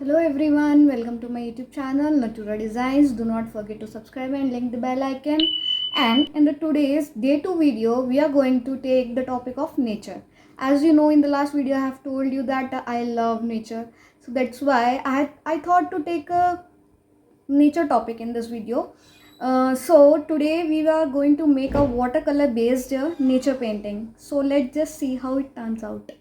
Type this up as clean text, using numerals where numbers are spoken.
Hello everyone, welcome to my YouTube channel Natura Designs. Do not forget to subscribe and link the bell icon. And in the today's day 2 video, we are going to take the topic of nature. As you know, in the last video I have told you that I love nature. So that's why I thought to take a nature topic in this video. So today we are going to make a watercolor based nature painting. So let's just see how it turns out.